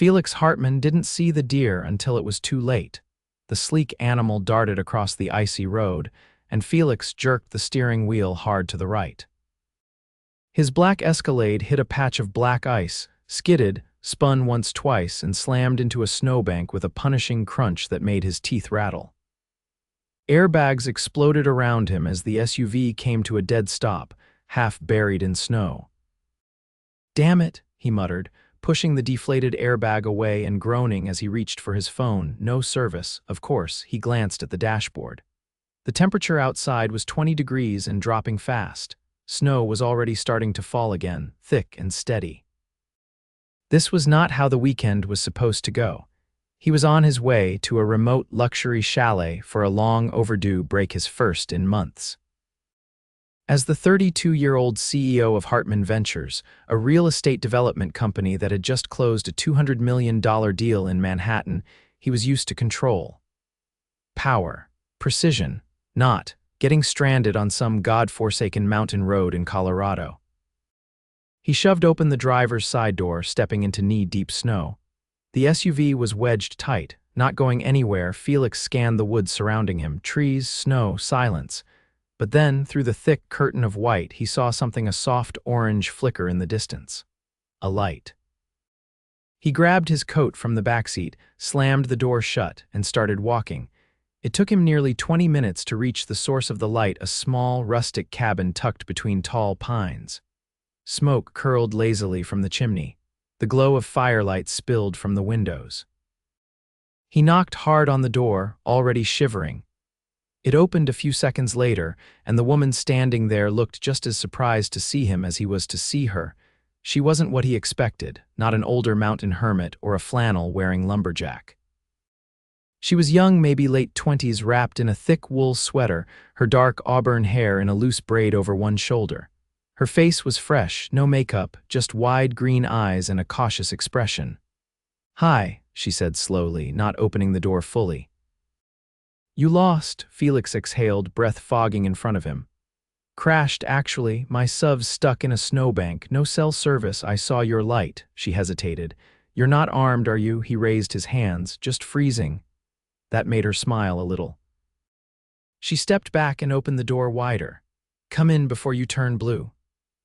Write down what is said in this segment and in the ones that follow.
Felix Hartman didn't see the deer until it was too late. The sleek animal darted across the icy road, and Felix jerked the steering wheel hard to the right. His black Escalade hit a patch of black ice, skidded, spun once twice, and slammed into a snowbank with a punishing crunch that made his teeth rattle. Airbags exploded around him as the SUV came to a dead stop, half buried in snow. "Damn it," he muttered, pushing the deflated airbag away and groaning as he reached for his phone. No service, of course. He glanced at the dashboard. The temperature outside was 20 degrees and dropping fast. Snow was already starting to fall again, thick and steady. This was not how the weekend was supposed to go. He was on his way to a remote luxury chalet for a long overdue break, his first in months. As the 32-year-old CEO of Hartman Ventures, a real estate development company that had just closed a $200 million deal in Manhattan, he was used to control. Power, precision, not getting stranded on some god-forsaken mountain road in Colorado. He shoved open the driver's side door, stepping into knee-deep snow. The SUV was wedged tight, not going anywhere. Felix scanned the woods surrounding him, trees, snow, silence. But then, through the thick curtain of white, he saw something, a soft orange flicker in the distance. A light. He grabbed his coat from the backseat, slammed the door shut, and started walking. It took him nearly 20 minutes to reach the source of the light, a small, rustic cabin tucked between tall pines. Smoke curled lazily from the chimney. The glow of firelight spilled from the windows. He knocked hard on the door, already shivering. It opened a few seconds later, and the woman standing there looked just as surprised to see him as he was to see her. She wasn't what he expected, not an older mountain hermit or a flannel-wearing lumberjack. She was young, maybe late 20s, wrapped in a thick wool sweater, her dark auburn hair in a loose braid over one shoulder. Her face was fresh, no makeup, just wide green eyes and a cautious expression. "Hi," she said slowly, not opening the door fully. "You lost," Felix exhaled, breath fogging in front of him. "Crashed, actually. My SUV's stuck in a snowbank. No cell service. I saw your light." She hesitated. "You're not armed, are you?" He raised his hands. "Just freezing." That made her smile a little. She stepped back and opened the door wider. "Come in before you turn blue."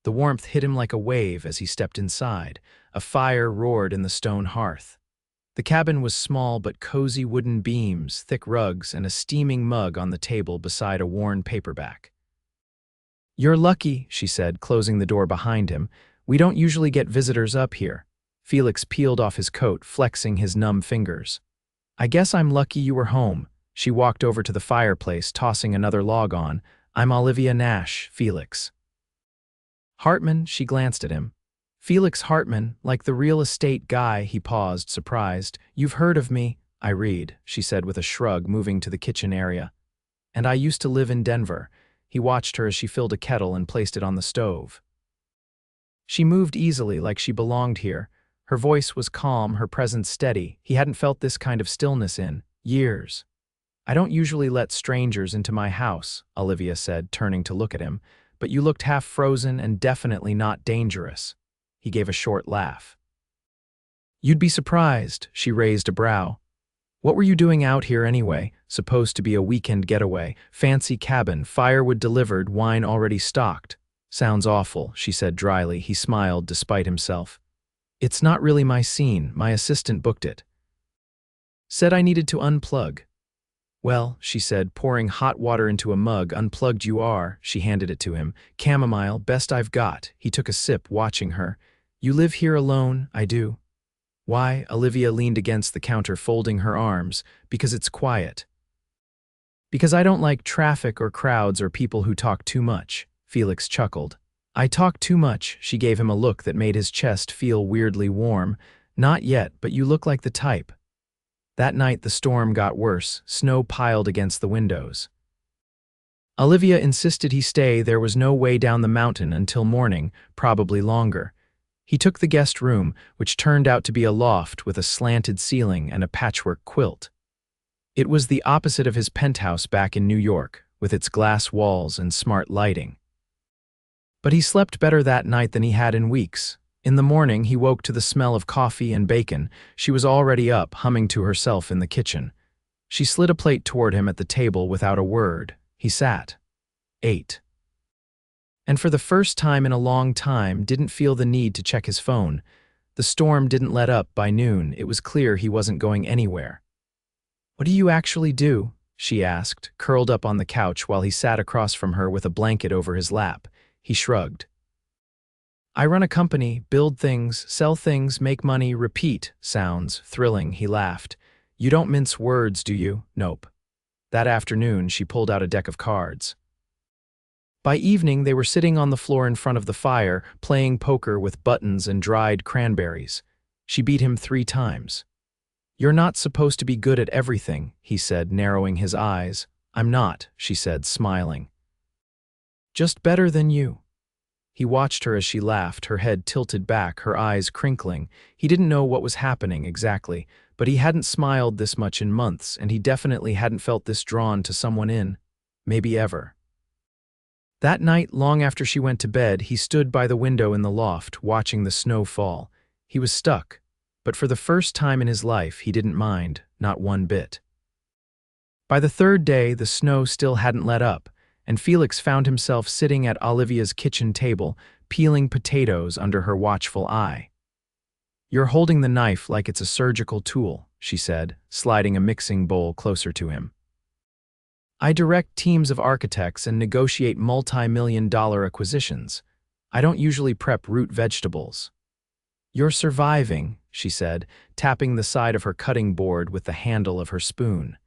The warmth hit him like a wave as he stepped inside. A fire roared in the stone hearth. The cabin was small but cozy, wooden beams, thick rugs, and a steaming mug on the table beside a worn paperback. "You're lucky," she said, closing the door behind him. "We don't usually get visitors up here." Felix peeled off his coat, flexing his numb fingers. "I guess I'm lucky you were home." She walked over to the fireplace, tossing another log on. "I'm Olivia Nash, Felix." "Hartman," she glanced at him. "Felix Hartman, like the real estate guy." He paused, surprised. "You've heard of me." "I read," she said with a shrug, moving to the kitchen area. "And I used to live in Denver." He watched her as she filled a kettle and placed it on the stove. She moved easily, like she belonged here. Her voice was calm, her presence steady. He hadn't felt this kind of stillness in years. "I don't usually let strangers into my house," Olivia said, turning to look at him. "But you looked half frozen and definitely not dangerous." He gave a short laugh. "You'd be surprised." She raised a brow. "What were you doing out here anyway? Supposed to be a weekend getaway. Fancy cabin, firewood delivered, wine already stocked." "Sounds awful," she said dryly. He smiled despite himself. "It's not really my scene. My assistant booked it. Said I needed to unplug." "Well," she said, pouring hot water into a mug. "Unplugged you are." She handed it to him. "Chamomile, best I've got." He took a sip, watching her. "You live here alone?" "I do." "Why?" Olivia leaned against the counter, folding her arms. "Because it's quiet." "Because I don't like traffic or crowds or people who talk too much." Felix chuckled. "I talk too much." She gave him a look that made his chest feel weirdly warm. "Not yet, but you look like the type." That night the storm got worse. Snow piled against the windows. Olivia insisted he stay. There was no way down the mountain until morning, probably longer. He took the guest room, which turned out to be a loft with a slanted ceiling and a patchwork quilt. It was the opposite of his penthouse back in New York, with its glass walls and smart lighting. But he slept better that night than he had in weeks. In the morning, he woke to the smell of coffee and bacon. She was already up, humming to herself in the kitchen. She slid a plate toward him at the table without a word. He sat, ate, and for the first time in a long time didn't feel the need to check his phone. The storm didn't let up by noon. It was clear he wasn't going anywhere. "What do you actually do?" she asked, curled up on the couch while he sat across from her with a blanket over his lap. He shrugged. "I run a company, build things, sell things, make money, repeat." Sounds thrilling, he laughed. "You don't mince words, do you?" "Nope." That afternoon, she pulled out a deck of cards. By evening, they were sitting on the floor in front of the fire, playing poker with buttons and dried cranberries. She beat him 3 times. "You're not supposed to be good at everything," he said, narrowing his eyes. "I'm not," she said, smiling. "Just better than you." He watched her as she laughed, her head tilted back, her eyes crinkling. He didn't know what was happening exactly, but he hadn't smiled this much in months, and he definitely hadn't felt this drawn to someone in, maybe ever. That night, long after she went to bed, he stood by the window in the loft, watching the snow fall. He was stuck, but for the first time in his life, he didn't mind, not one bit. By the 3rd day, the snow still hadn't let up, and Felix found himself sitting at Olivia's kitchen table, peeling potatoes under her watchful eye. "You're holding the knife like it's a surgical tool," she said, sliding a mixing bowl closer to him. "I direct teams of architects and negotiate multi-million-dollar acquisitions. I don't usually prep root vegetables." "You're surviving," she said, tapping the side of her cutting board with the handle of her spoon.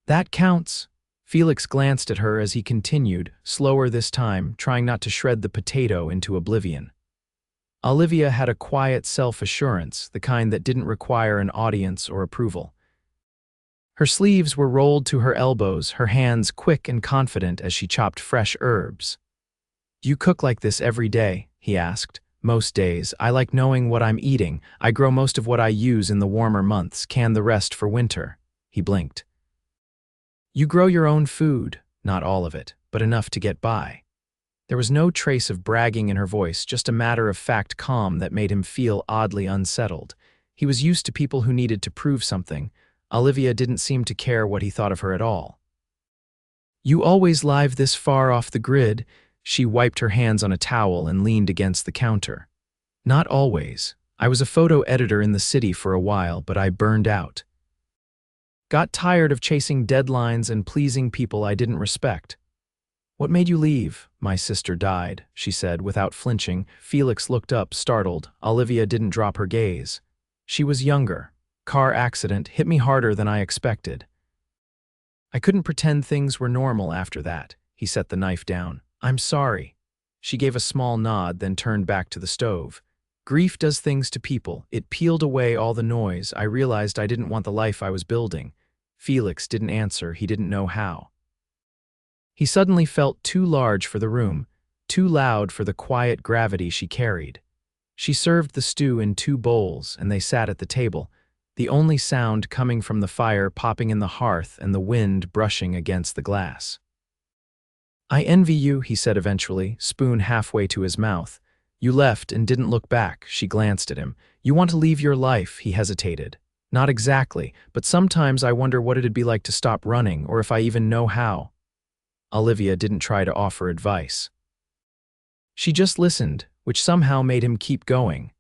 "That counts." Felix glanced at her as he continued, slower this time, trying not to shred the potato into oblivion. Olivia had a quiet self-assurance, the kind that didn't require an audience or approval. Her sleeves were rolled to her elbows, her hands quick and confident as she chopped fresh herbs. "Do you cook like this every day?" he asked. "Most days. I like knowing what I'm eating. I grow most of what I use in the warmer months, can the rest for winter." He blinked. "You grow your own food." "Not all of it, but enough to get by." There was no trace of bragging in her voice, just a matter-of-fact calm that made him feel oddly unsettled. He was used to people who needed to prove something. Olivia didn't seem to care what he thought of her at all. "You always live this far off the grid." She wiped her hands on a towel and leaned against the counter. "Not always. I was a photo editor in the city for a while, but I burned out. Got tired of chasing deadlines and pleasing people I didn't respect." "What made you leave?" "My sister died," she said without flinching. Felix looked up, startled. Olivia didn't drop her gaze. "She was younger. Car accident, hit me harder than I expected." "I couldn't pretend things were normal after that." He set the knife down. "I'm sorry." She gave a small nod, then turned back to the stove. "Grief does things to people. It peeled away all the noise. I realized I didn't want the life I was building." Felix didn't answer. He didn't know how. He suddenly felt too large for the room, too loud for the quiet gravity she carried. She served the stew in 2 bowls, and they sat at the table, the only sound coming from the fire popping in the hearth and the wind brushing against the glass. "I envy you," he said eventually, spoon halfway to his mouth. "You left and didn't look back." She glanced at him. "You want to leave your life," he hesitated. "Not exactly, but sometimes I wonder what it'd be like to stop running, or if I even know how." Olivia didn't try to offer advice. She just listened, which somehow made him keep going.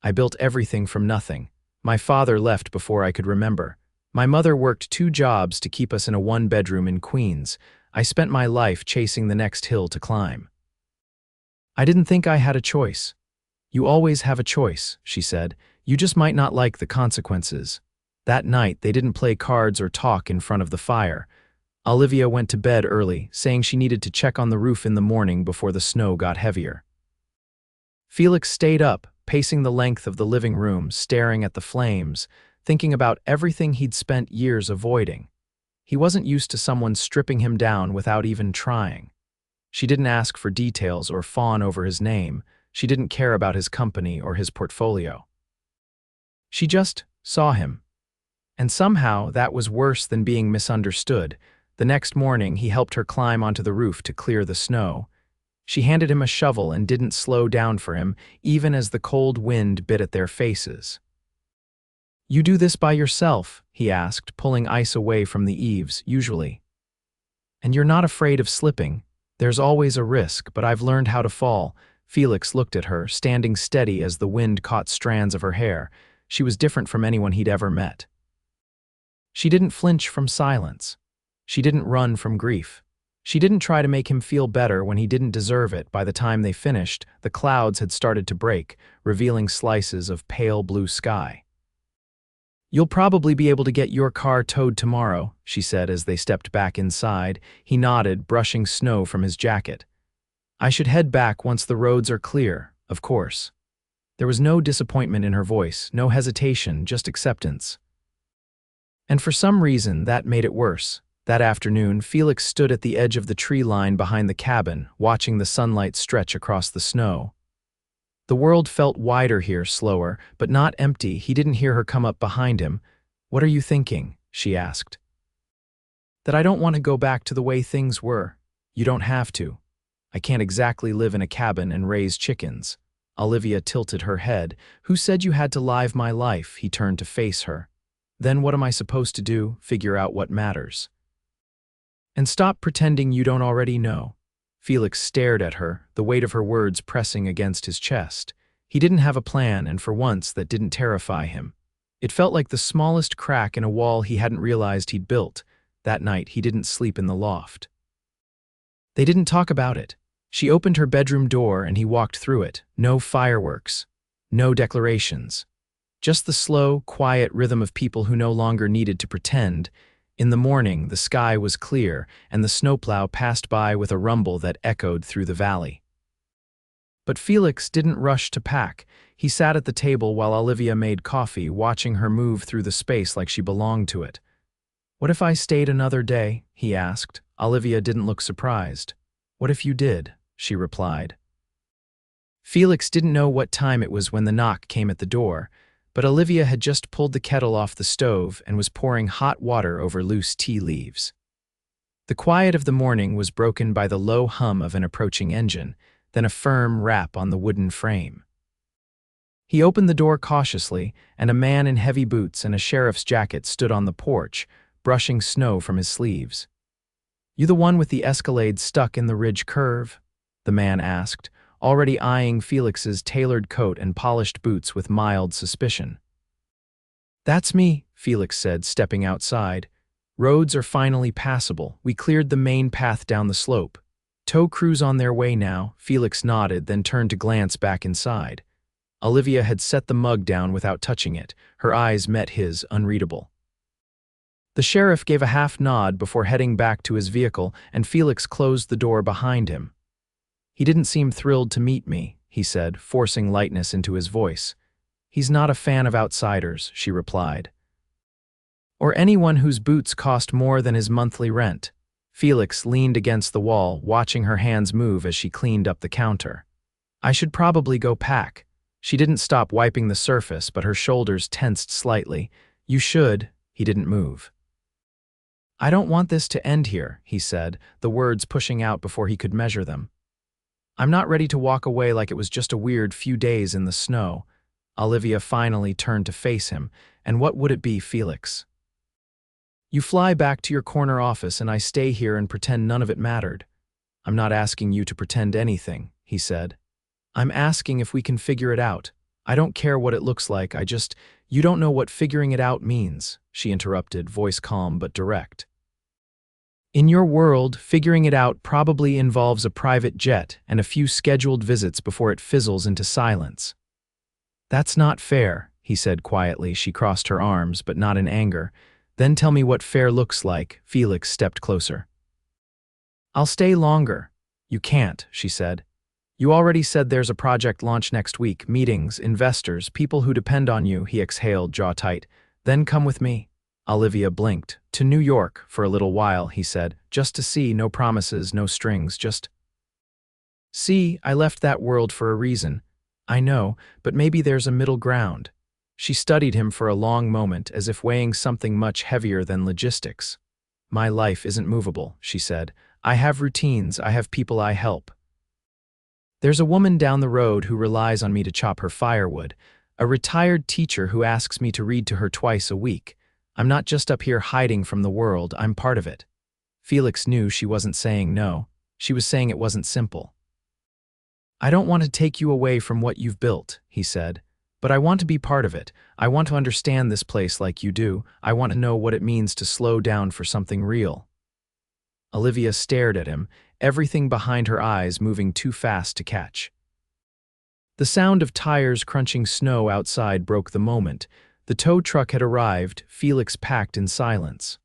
"I built everything from nothing. My father left before I could remember. My mother worked 2 jobs to keep us in a 1-bedroom in Queens. I spent my life chasing the next hill to climb. I didn't think I had a choice." "You always have a choice," she said. "You just might not like the consequences." That night, they didn't play cards or talk in front of the fire. Olivia went to bed early, saying she needed to check on the roof in the morning before the snow got heavier. Felix stayed up, pacing the length of the living room, staring at the flames, thinking about everything he'd spent years avoiding. He wasn't used to someone stripping him down without even trying. She didn't ask for details or fawn over his name. She didn't care about his company or his portfolio. She just saw him. And somehow that was worse than being misunderstood. The next morning, he helped her climb onto the roof to clear the snow. She handed him a shovel and didn't slow down for him, even as the cold wind bit at their faces. "You do this by yourself?" he asked, pulling ice away from the eaves, usually. "And you're not afraid of slipping? There's always a risk, but I've learned how to fall." Felix looked at her, standing steady as the wind caught strands of her hair. She was different from anyone he'd ever met. She didn't flinch from silence. She didn't run from grief. She didn't try to make him feel better when he didn't deserve it. By the time they finished, the clouds had started to break, revealing slices of pale blue sky. "You'll probably be able to get your car towed tomorrow," she said as they stepped back inside. He nodded, brushing snow from his jacket. "I should head back once the roads are clear, of course." There was no disappointment in her voice, no hesitation, just acceptance. And for some reason, that made it worse. That afternoon, Felix stood at the edge of the tree line behind the cabin, watching the sunlight stretch across the snow. The world felt wider here, slower, but not empty. He didn't hear her come up behind him. "What are you thinking?" she asked. "That I don't want to go back to the way things were. You don't have to. I can't exactly live in a cabin and raise chickens." Olivia tilted her head. "Who said you had to live my life?" He turned to face her. "Then what am I supposed to do? Figure out what matters. And stop pretending you don't already know." Felix stared at her, the weight of her words pressing against his chest. He didn't have a plan, and for once that didn't terrify him. It felt like the smallest crack in a wall he hadn't realized he'd built. That night, he didn't sleep in the loft. They didn't talk about it. She opened her bedroom door and he walked through it. No fireworks. No declarations. Just the slow, quiet rhythm of people who no longer needed to pretend. In the morning, the sky was clear, and the snowplow passed by with a rumble that echoed through the valley. But Felix didn't rush to pack. He sat at the table while Olivia made coffee, watching her move through the space like she belonged to it. "What if I stayed another day?" he asked. Olivia didn't look surprised. "What if you did?" she replied. Felix didn't know what time it was when the knock came at the door, but Olivia had just pulled the kettle off the stove and was pouring hot water over loose tea leaves. The quiet of the morning was broken by the low hum of an approaching engine, then a firm rap on the wooden frame. He opened the door cautiously, and a man in heavy boots and a sheriff's jacket stood on the porch, brushing snow from his sleeves. "You the one with the Escalade stuck in the ridge curve?" the man asked, already eyeing Felix's tailored coat and polished boots with mild suspicion. "That's me," Felix said, stepping outside. "Roads are finally passable. We cleared the main path down the slope. Tow crews on their way now." Felix nodded, then turned to glance back inside. Olivia had set the mug down without touching it. Her eyes met his, unreadable. The sheriff gave a half nod before heading back to his vehicle, and Felix closed the door behind him. "He didn't seem thrilled to meet me," he said, forcing lightness into his voice. "He's not a fan of outsiders," she replied. "Or anyone whose boots cost more than his monthly rent." Felix leaned against the wall, watching her hands move as she cleaned up the counter. "I should probably go pack." She didn't stop wiping the surface, but her shoulders tensed slightly. "You should." He didn't move. "I don't want this to end here," he said, the words pushing out before he could measure them. "I'm not ready to walk away like it was just a weird few days in the snow." Olivia finally turned to face him. "And what would it be, Felix? You fly back to your corner office and I stay here and pretend none of it mattered." "I'm not asking you to pretend anything," he said. "I'm asking if we can figure it out. I don't care what it looks like, You don't know what figuring it out means," she interrupted, voice calm but direct. "In your world, figuring it out probably involves a private jet and a few scheduled visits before it fizzles into silence." "That's not fair," he said quietly. She crossed her arms, but not in anger. "Then tell me what fair looks like." Felix stepped closer. "I'll stay longer." "You can't," she said. "You already said there's a project launch next week, meetings, investors, people who depend on you." He exhaled, jaw tight. "Then come with me." Olivia blinked. "To New York for a little while," he said. "Just to see, no promises, no strings, just..." "See, I left that world for a reason." "I know, but maybe there's a middle ground." She studied him for a long moment, as if weighing something much heavier than logistics. "My life isn't movable," she said. "I have routines, I have people I help." There's a woman down the road who relies on me to chop her firewood, a retired teacher who asks me to read to her twice a week. I'm not just up here hiding from the world, I'm part of it. Felix knew she wasn't saying no. She was saying it wasn't simple. I don't want to take you away from what you've built, he said, but I want to be part of it. I want to understand this place like you do. I want to know what it means to slow down for something real. Olivia stared at him, everything behind her eyes moving too fast to catch. The sound of tires crunching snow outside broke the moment. The tow truck had arrived, Felix packed in silence.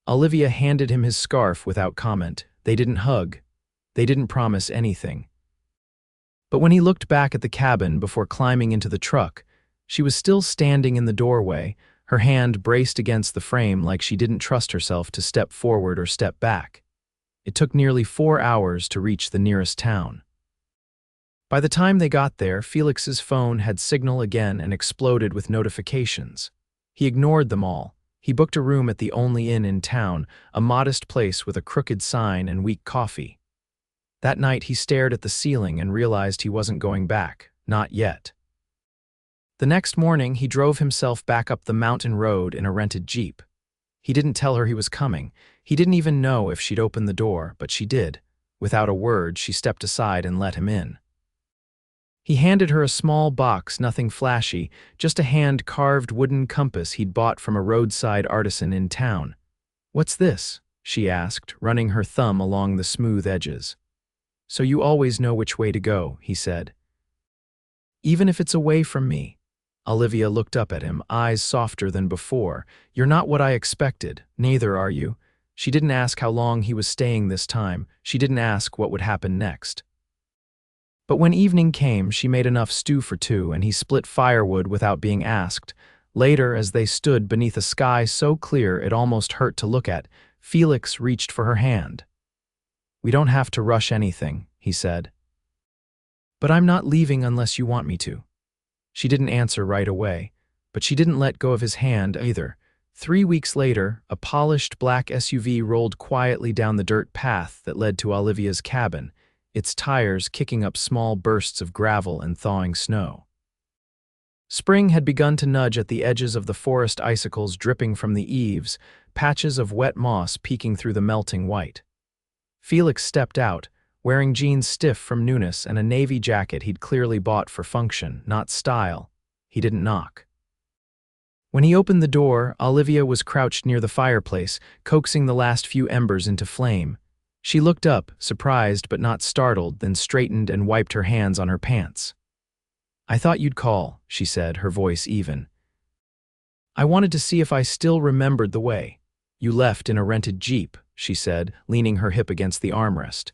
Olivia handed him his scarf without comment. They didn't hug. They didn't promise anything. But when he looked back at the cabin before climbing into the truck, she was still standing in the doorway, her hand braced against the frame like she didn't trust herself to step forward or step back. It took nearly 4 hours to reach the nearest town. By the time they got there, Felix's phone had signal again and exploded with notifications. He ignored them all. He booked a room at the only inn in town, a modest place with a crooked sign and weak coffee. That night he stared at the ceiling and realized he wasn't going back, not yet. The next morning he drove himself back up the mountain road in a rented Jeep. He didn't tell her he was coming. He didn't even know if she'd open the door, but she did. Without a word, she stepped aside and let him in. He handed her a small box, nothing flashy, just a hand-carved wooden compass he'd bought from a roadside artisan in town. "What's this?" she asked, running her thumb along the smooth edges. "So you always know which way to go," he said. "Even if it's away from me." Olivia looked up at him, eyes softer than before. "You're not what I expected, neither are you." She didn't ask how long he was staying this time. She didn't ask what would happen next. But when evening came, she made enough stew for two, and he split firewood without being asked. Later, as they stood beneath a sky so clear it almost hurt to look at, Felix reached for her hand. "We don't have to rush anything," he said. "But I'm not leaving unless you want me to." She didn't answer right away, but she didn't let go of his hand either. 3 weeks later, a polished black SUV rolled quietly down the dirt path that led to Olivia's cabin, its tires kicking up small bursts of gravel and thawing snow. Spring had begun to nudge at the edges of the forest, icicles dripping from the eaves, patches of wet moss peeking through the melting white. Felix stepped out, wearing jeans stiff from newness and a navy jacket he'd clearly bought for function, not style. He didn't knock. When he opened the door, Olivia was crouched near the fireplace, coaxing the last few embers into flame. She looked up, surprised but not startled, then straightened and wiped her hands on her pants. "I thought you'd call," she said, her voice even. "I wanted to see if I still remembered the way. You left in a rented Jeep," she said, leaning her hip against the armrest.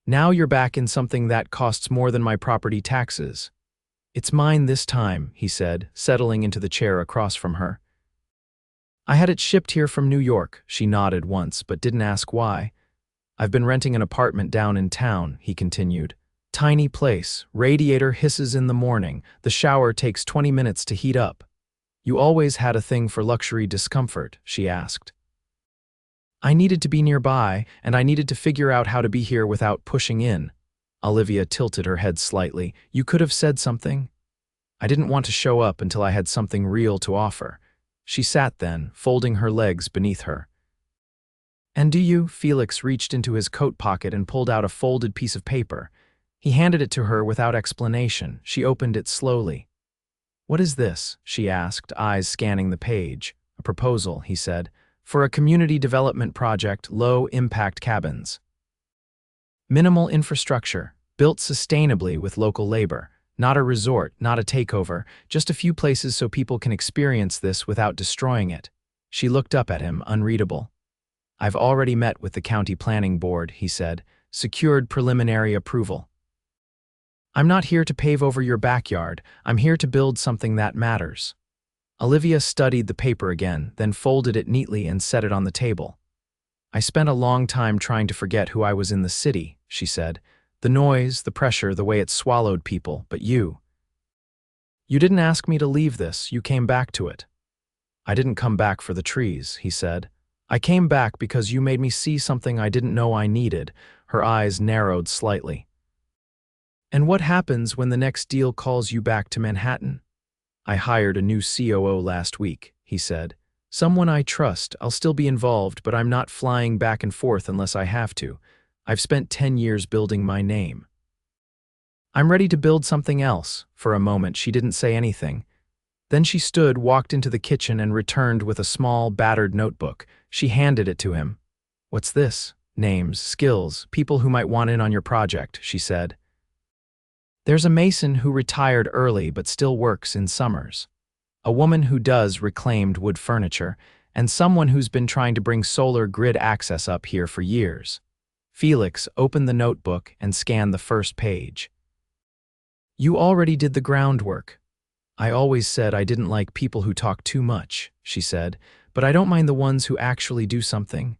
"Now you're back in something that costs more than my property taxes." "It's mine this time," he said, settling into the chair across from her. "I had it shipped here from New York," she nodded once, but didn't ask why. "I've been renting an apartment down in town," he continued. "Tiny place, radiator hisses in the morning, the shower takes 20 minutes to heat up." "You always had a thing for luxury discomfort," she asked. "I needed to be nearby, and I needed to figure out how to be here without pushing in." Olivia tilted her head slightly. "You could have said something." "I didn't want to show up until I had something real to offer." She sat then, folding her legs beneath her. "And do you?" Felix reached into his coat pocket and pulled out a folded piece of paper. He handed it to her without explanation. She opened it slowly. "What is this?" she asked, eyes scanning the page. "A proposal," he said, "for a community development project, low-impact cabins. Minimal infrastructure, built sustainably with local labor. Not a resort, not a takeover, just a few places so people can experience this without destroying it." She looked up at him, unreadable. "I've already met with the county planning board," he said, "secured preliminary approval. I'm not here to pave over your backyard, I'm here to build something that matters." Olivia studied the paper again, then folded it neatly and set it on the table. "I spent a long time trying to forget who I was in the city," she said. "The noise, the pressure, the way it swallowed people, but you didn't ask me to leave this, you came back to it." "I didn't come back for the trees," he said. "I came back because you made me see something I didn't know I needed." Her eyes narrowed slightly. And what happens when the next deal calls you back to Manhattan? I hired a new COO last week, he said. Someone I trust. I'll still be involved, but I'm not flying back and forth unless I have to. I've spent 10 years building my name. I'm ready to build something else. For a moment, she didn't say anything. Then she stood, walked into the kitchen, and returned with a small, battered notebook. She handed it to him. What's this? Names, skills, people who might want in on your project, she said. There's a mason who retired early but still works in summers. A woman who does reclaimed wood furniture, and someone who's been trying to bring solar grid access up here for years. Felix opened the notebook and scanned the first page. You already did the groundwork. I always said I didn't like people who talk too much, she said, but I don't mind the ones who actually do something.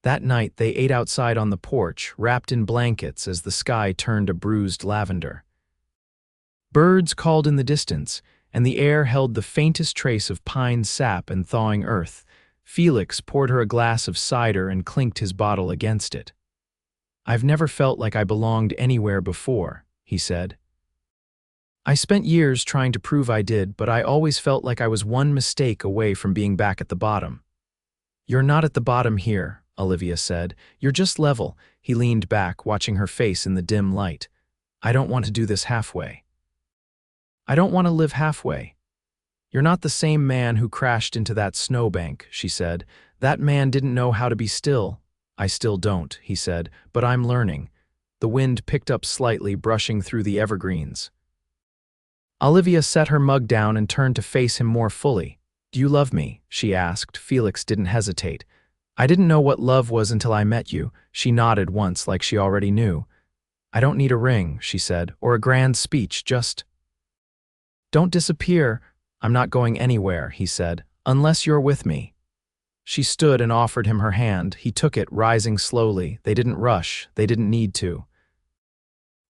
That night they ate outside on the porch, wrapped in blankets as the sky turned a bruised lavender. Birds called in the distance, and the air held the faintest trace of pine sap and thawing earth. Felix poured her a glass of cider and clinked his bottle against it. I've never felt like I belonged anywhere before, he said. I spent years trying to prove I did, but I always felt like I was one mistake away from being back at the bottom. You're not at the bottom here, Olivia said. You're just level. He leaned back, watching her face in the dim light. I don't want to do this halfway. I don't want to live halfway. You're not the same man who crashed into that snowbank, she said. That man didn't know how to be still. I still don't, he said, but I'm learning. The wind picked up slightly, brushing through the evergreens. Olivia set her mug down and turned to face him more fully. Do you love me? She asked. Felix didn't hesitate. I didn't know what love was until I met you. She nodded once like she already knew. I don't need a ring, she said, or a grand speech, just... Don't disappear. I'm not going anywhere, he said, unless you're with me. She stood and offered him her hand. He took it, rising slowly. They didn't rush. They didn't need to.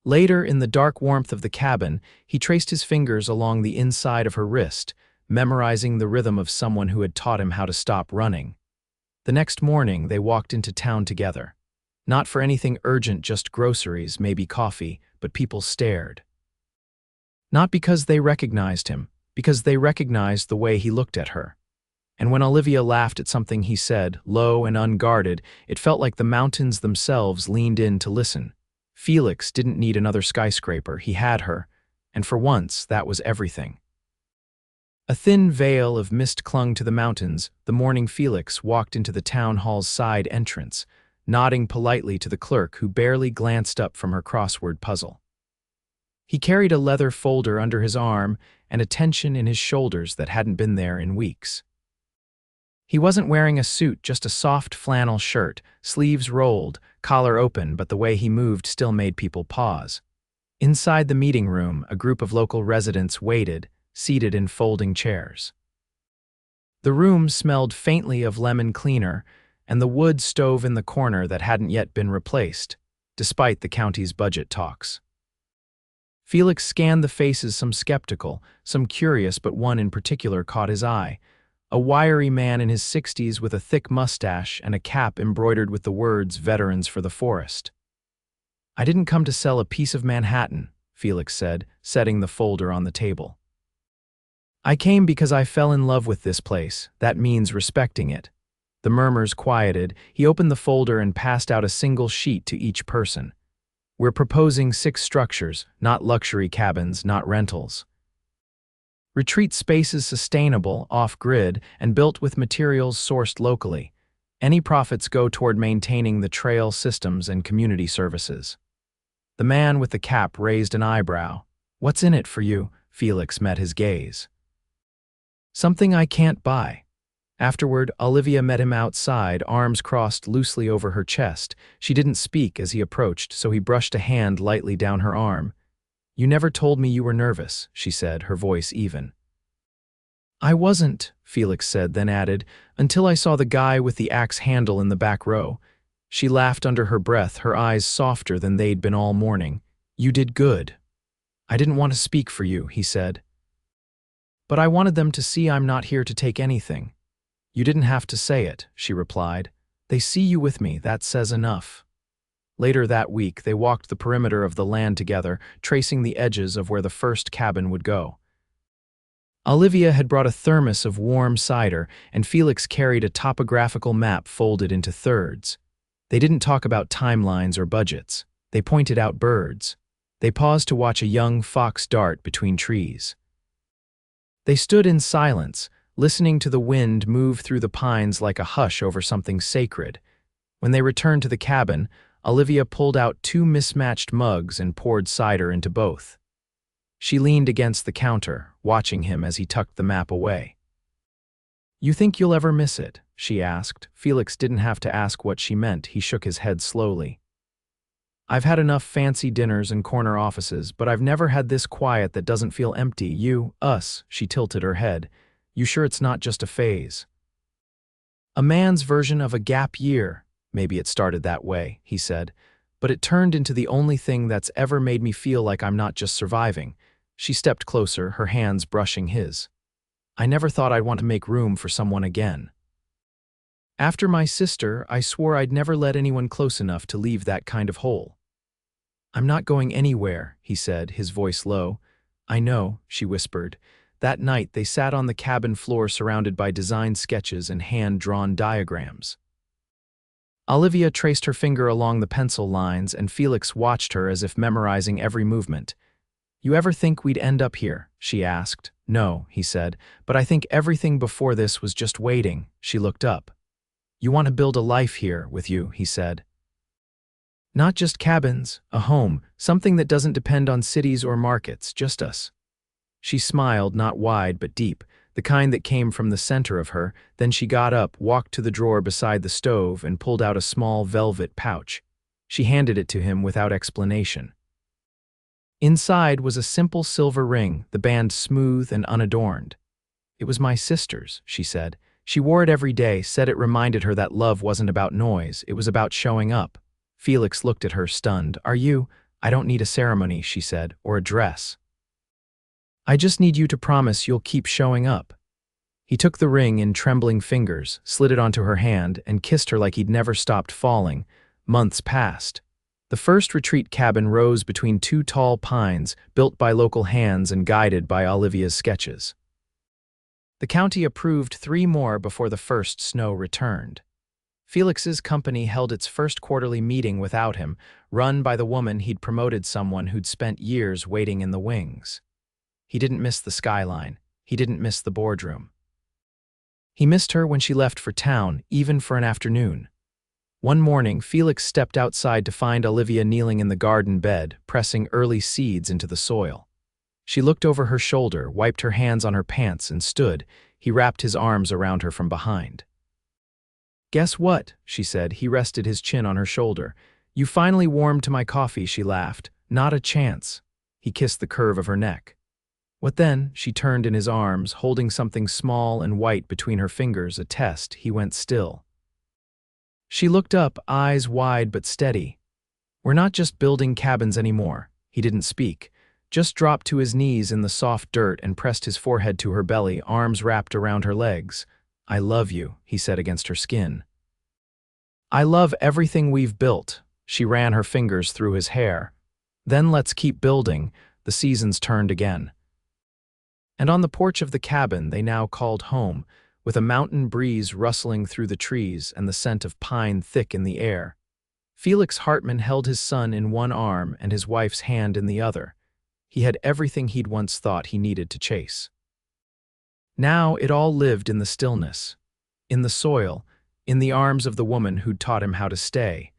Later, in the dark warmth of the cabin, he traced his fingers along the inside of her wrist, memorizing the rhythm of someone who had taught him how to stop running. The next morning, they walked into town together. Not for anything urgent, just groceries, maybe coffee, but people stared. Not because they recognized him, because they recognized the way he looked at her. And when Olivia laughed at something he said, low and unguarded, it felt like the mountains themselves leaned in to listen. Felix didn't need another skyscraper, he had her, and for once, that was everything. A thin veil of mist clung to the mountains the morning Felix walked into the town hall's side entrance, nodding politely to the clerk who barely glanced up from her crossword puzzle. He carried a leather folder under his arm and a tension in his shoulders that hadn't been there in weeks. He wasn't wearing a suit, just a soft flannel shirt, sleeves rolled, collar open, but the way he moved still made people pause. Inside the meeting room, a group of local residents waited, seated in folding chairs. The room smelled faintly of lemon cleaner and the wood stove in the corner that hadn't yet been replaced, despite the county's budget talks. Felix scanned the faces, some skeptical, some curious, but one in particular caught his eye. A wiry man in his 60s with a thick mustache and a cap embroidered with the words Veterans for the Forest. I didn't come to sell a piece of Manhattan, Felix said, setting the folder on the table. I came because I fell in love with this place. That means respecting it. The murmurs quieted. He opened the folder and passed out a single sheet to each person. We're proposing 6 structures, not luxury cabins, not rentals. Retreat spaces sustainable, off-grid, and built with materials sourced locally. Any profits go toward maintaining the trail systems and community services. The man with the cap raised an eyebrow. What's in it for you? Felix met his gaze. Something I can't buy. Afterward, Olivia met him outside, arms crossed loosely over her chest. She didn't speak as he approached, so he brushed a hand lightly down her arm. You never told me you were nervous, she said, her voice even. I wasn't, Felix said, then added, until I saw the guy with the axe handle in the back row. She laughed under her breath, her eyes softer than they'd been all morning. You did good. I didn't want to speak for you, he said. But I wanted them to see I'm not here to take anything. You didn't have to say it, she replied. They see you with me, that says enough. Later that week, they walked the perimeter of the land together, tracing the edges of where the first cabin would go. Olivia had brought a thermos of warm cider, and Felix carried a topographical map folded into thirds. They didn't talk about timelines or budgets. They pointed out birds. They paused to watch a young fox dart between trees. They stood in silence, listening to the wind move through the pines like a hush over something sacred. When they returned to the cabin, Olivia pulled out 2 mismatched mugs and poured cider into both. She leaned against the counter, watching him as he tucked the map away. "You think you'll ever miss it?" she asked. Felix didn't have to ask what she meant. He shook his head slowly. "I've had enough fancy dinners and corner offices, but I've never had this quiet that doesn't feel empty. Us," she tilted her head. "You sure it's not just a phase?" "A man's version of a gap year. Maybe it started that way," he said, "but it turned into the only thing that's ever made me feel like I'm not just surviving." She stepped closer, her hands brushing his. "I never thought I'd want to make room for someone again. After my sister, I swore I'd never let anyone close enough to leave that kind of hole." "I'm not going anywhere," he said, his voice low. "I know," she whispered. That night, they sat on the cabin floor surrounded by design sketches and hand-drawn diagrams. Olivia traced her finger along the pencil lines, and Felix watched her as if memorizing every movement. "You ever think we'd end up here?" she asked. "No," he said, "but I think everything before this was just waiting." She looked up. "You want to build a life here with you," he said. "Not just cabins, a home, something that doesn't depend on cities or markets, just us." She smiled, not wide but deep, the kind that came from the center of her. Then she got up, walked to the drawer beside the stove, and pulled out a small velvet pouch. She handed it to him without explanation. Inside was a simple silver ring, the band smooth and unadorned. "It was my sister's," she said. "She wore it every day, said it reminded her that love wasn't about noise, it was about showing up." Felix looked at her, stunned. "I don't need a ceremony," she said, "or a dress. I just need you to promise you'll keep showing up." He took the ring in trembling fingers, slid it onto her hand, and kissed her like he'd never stopped falling. Months passed. The first retreat cabin rose between 2 tall pines, built by local hands and guided by Olivia's sketches. The county approved 3 more before the first snow returned. Felix's company held its first quarterly meeting without him, run by the woman he'd promoted, someone who'd spent years waiting in the wings. He didn't miss the skyline. He didn't miss the boardroom. He missed her when she left for town, even for an afternoon. One morning, Felix stepped outside to find Olivia kneeling in the garden bed, pressing early seeds into the soil. She looked over her shoulder, wiped her hands on her pants, and stood. He wrapped his arms around her from behind. "Guess what?" she said. He rested his chin on her shoulder. "You finally warmed to my coffee," she laughed. "Not a chance." He kissed the curve of her neck. "What then?" She turned in his arms, holding something small and white between her fingers, a test. He went still. She looked up, eyes wide but steady. "We're not just building cabins anymore." He didn't speak, just dropped to his knees in the soft dirt and pressed his forehead to her belly, arms wrapped around her legs. "I love you," he said against her skin. "I love everything we've built." She ran her fingers through his hair. "Then let's keep building." The seasons turned again. And on the porch of the cabin they now called home, with a mountain breeze rustling through the trees and the scent of pine thick in the air. Felix Hartman held his son in one arm and his wife's hand in the other. He had everything he'd once thought he needed to chase. Now it all lived in the stillness, in the soil, in the arms of the woman who'd taught him how to stay.